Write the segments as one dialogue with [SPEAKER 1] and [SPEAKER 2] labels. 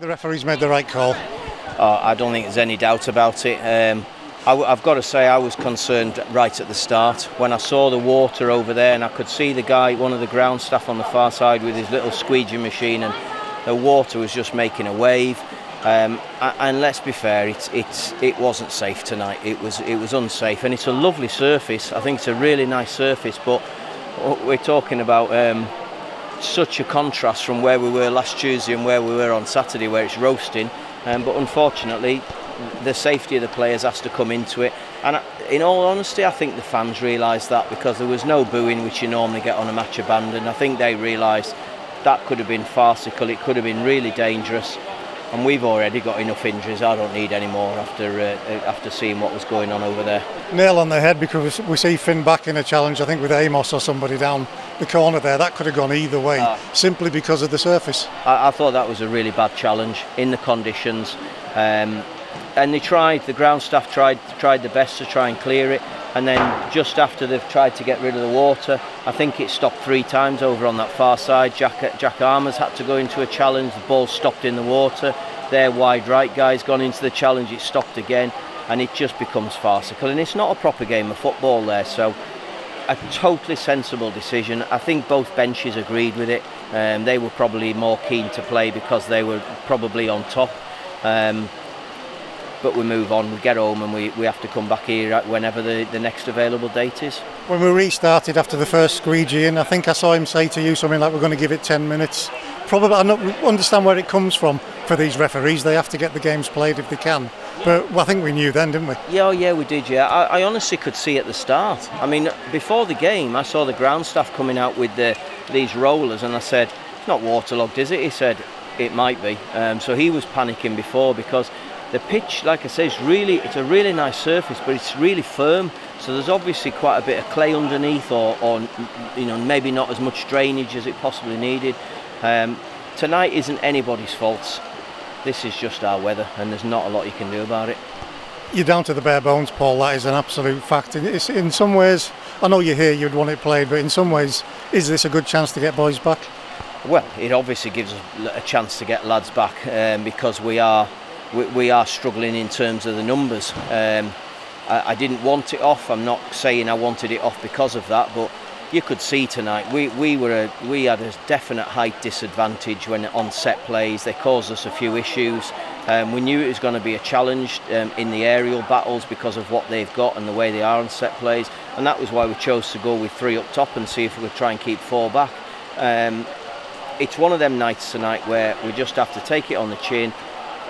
[SPEAKER 1] the referees made the right call?
[SPEAKER 2] I don't think there's any doubt about it. I've got to say I was concerned right at the start when I saw the water over there, and I could see the guy, one of the ground staff on the far side with his little squeegee machine, and the water was just making a wave. And let's be fair, it wasn't safe tonight. It was unsafe, and it's a lovely surface. I think it's a really nice surface, but we're talking about such a contrast from where we were last Tuesday and where we were on Saturday, where it's roasting. But unfortunately, the safety of the players has to come into it. And in all honesty, I think the fans realised that, because there was no booing which you normally get on a match abandoned. I think they realised that could have been farcical. It could have been really dangerous. And we've already got enough injuries. I don't need any more after seeing what was going on over there.
[SPEAKER 1] Nail on the head, because we see Finn back in a challenge, I think with Amos or somebody down the corner there. That could have gone either way, simply because of the surface.
[SPEAKER 2] I thought that was a really bad challenge in the conditions. And they tried, the ground staff tried the best to try and clear it. And then just after they've tried to get rid of the water, I think it stopped 3 times over on that far side. Jack Armour's had to go into a challenge, the ball stopped in the water. Their wide right guy's gone into the challenge, it stopped again, and it just becomes farcical. And it's not a proper game of football there, so a totally sensible decision. I think both benches agreed with it. They were probably more keen to play because they were probably on top. But we move on, we get home, and we have to come back here whenever the next available date is.
[SPEAKER 1] When we restarted after the first squeegee in, I think I saw him say to you something like, we're going to give it 10 minutes. Probably, I don't understand where it comes from for these referees. They have to get the games played if they can. But I think we knew then, didn't we?
[SPEAKER 2] Yeah, we did, yeah. I honestly could see at the start. I mean, before the game, I saw the ground staff coming out with these rollers, and I said, it's not waterlogged, is it? He said, it might be. So he was panicking before, because the pitch, like I say, it's a really nice surface, but it's really firm. So there's obviously quite a bit of clay underneath, or you know, maybe not as much drainage as it possibly needed. Tonight isn't anybody's fault. This is just our weather, and there's not a lot you can do about it.
[SPEAKER 1] You're down to the bare bones, Paul. That is an absolute fact. It's, in some ways, I know you're here, you'd want it played, but in some ways, is this a good chance to get boys back?
[SPEAKER 2] Well, it obviously gives us a chance to get lads back, because we are struggling in terms of the numbers. I didn't want it off. I'm not saying I wanted it off because of that, but you could see tonight we had a definite height disadvantage when on set plays. They caused us a few issues. We knew it was going to be a challenge in the aerial battles because of what they've got and the way they are on set plays, and that was why we chose to go with 3 up top and see if we could try and keep 4 back. It's one of them nights tonight where we just have to take it on the chin.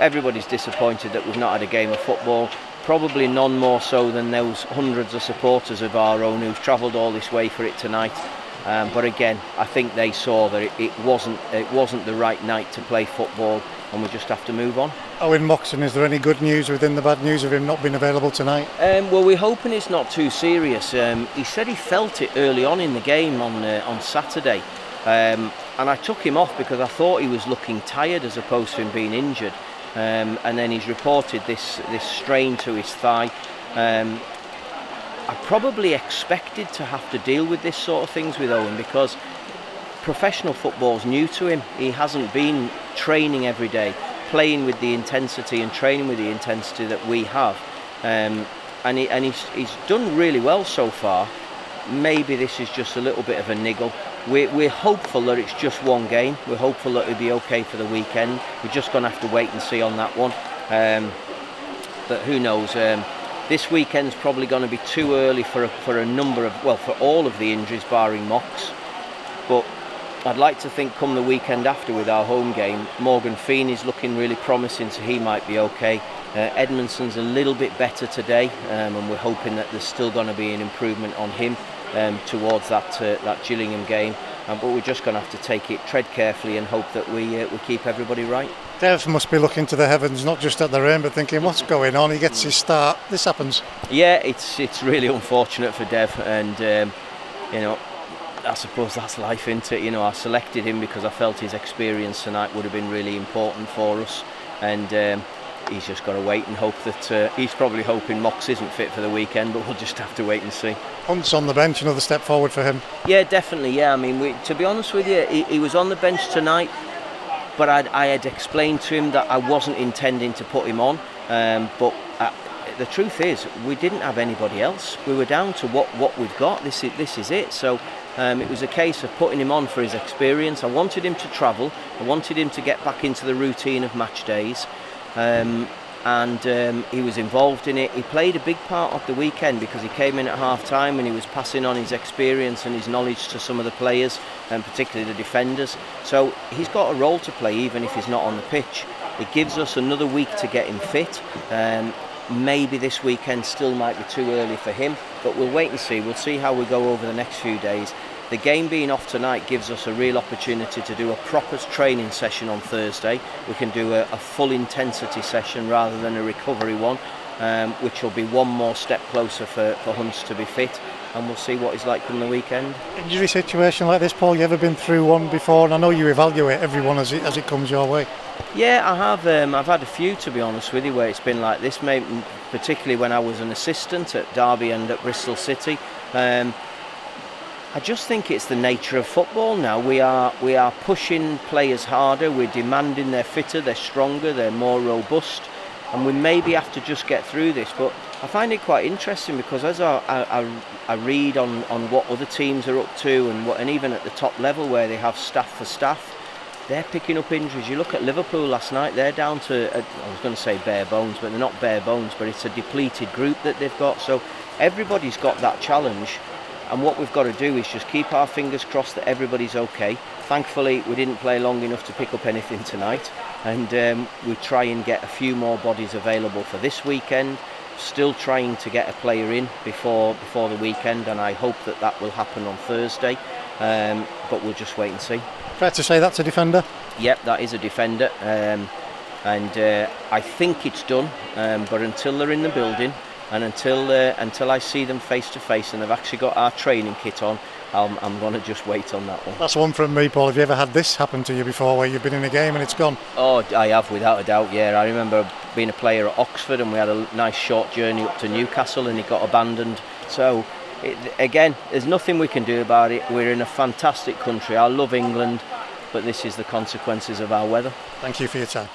[SPEAKER 2] Everybody's disappointed that we've not had a game of football. Probably none more so than those hundreds of supporters of our own who've travelled all this way for it tonight. But again, I think they saw that it wasn't the right night to play football, and we just have to move on.
[SPEAKER 1] Owen Moxon, is there any good news within the bad news of him not being available tonight?
[SPEAKER 2] Well, we're hoping it's not too serious. He said he felt it early on in the game on Saturday, and I took him off because I thought he was looking tired as opposed to him being injured. And then he's reported this strain to his thigh. I probably expected to have to deal with this sort of things with Owen, because professional football's new to him. He hasn't been training every day, playing with the intensity and training with the intensity that we have. And he's done really well so far. Maybe this is just a little bit of a niggle. We're hopeful that it's just one game. We're hopeful that it'll be okay for the weekend. We're just going to have to wait and see on that one. But who knows? This weekend's probably going to be too early for a number of, well, for all of the injuries barring Mox. But I'd like to think come the weekend after with our home game, Morgan Feeney's looking really promising, so he might be okay. Edmondson's a little bit better today, and we're hoping that there's still going to be an improvement on him towards that Gillingham game. But we're just going to have to take it, tread carefully, and hope that we keep everybody right.
[SPEAKER 1] Dev must be looking to the heavens, not just at the rain, but thinking, what's going on? He gets his start. This happens.
[SPEAKER 2] Yeah, it's really unfortunate for Dev, and you know, I suppose that's life, isn't it? You know, I selected him because I felt his experience tonight would have been really important for us, and he's just got to wait and hope that he's probably hoping Mox isn't fit for the weekend, but we'll just have to wait and see.
[SPEAKER 1] Hunt's on the bench, another step forward for him.
[SPEAKER 2] Yeah, definitely. Yeah, I mean, to be honest with you, he was on the bench tonight. but I had explained to him that I wasn't intending to put him on, but the truth is we didn't have anybody else. We were down to what we've got. This is it. So it was a case of putting him on for his experience. I wanted him to travel. I wanted him to get back into the routine of match days. And he was involved in it. He played a big part of the weekend because he came in at half-time and he was passing on his experience and his knowledge to some of the players, and particularly the defenders. So he's got a role to play even if he's not on the pitch. It gives us another week to get him fit. Maybe this weekend still might be too early for him, but we'll wait and see. We'll see how we go over the next few days. The game being off tonight gives us a real opportunity to do a proper training session on Thursday. We can do a full intensity session rather than a recovery one, which will be one more step closer for Hunts to be fit, and we'll see what he's like come the weekend.
[SPEAKER 1] Injury situation like this, Paul, you ever been through one before? And I know you evaluate everyone as it comes your way.
[SPEAKER 2] Yeah, I have. I've had a few, to be honest with you, where it's been like this, maybe particularly when I was an assistant at Derby and at Bristol City. I just think it's the nature of football now. We are pushing players harder, we're demanding they're fitter, they're stronger, they're more robust, and we maybe have to just get through this. But I find it quite interesting because as I read on what other teams are up to, and even at the top level where they have staff for staff, they're picking up injuries. You look at Liverpool last night, they're down to, I was going to say bare bones, but they're not bare bones, but it's a depleted group that they've got. So everybody's got that challenge. And what we've got to do is just keep our fingers crossed that everybody's okay. Thankfully, we didn't play long enough to pick up anything tonight, and we try and get a few more bodies available for this weekend. Still trying to get a player in before the weekend, and I hope that will happen on Thursday. But we'll just wait and see.
[SPEAKER 1] Fair to say that's a defender?
[SPEAKER 2] Yep, that is a defender, and I think it's done. But until they're in the building, and until I see them face to face and they've actually got our training kit on, I'm going to just wait on that one.
[SPEAKER 1] That's one from me, Paul. Have you ever had this happen to you before, where you've been in a game and it's gone?
[SPEAKER 2] Oh, I have, without a doubt, yeah. I remember being a player at Oxford and we had a nice short journey up to Newcastle and it got abandoned. So, again, there's nothing we can do about it. We're in a fantastic country. I love England, but this is the consequences of our weather.
[SPEAKER 1] Thank you for your time.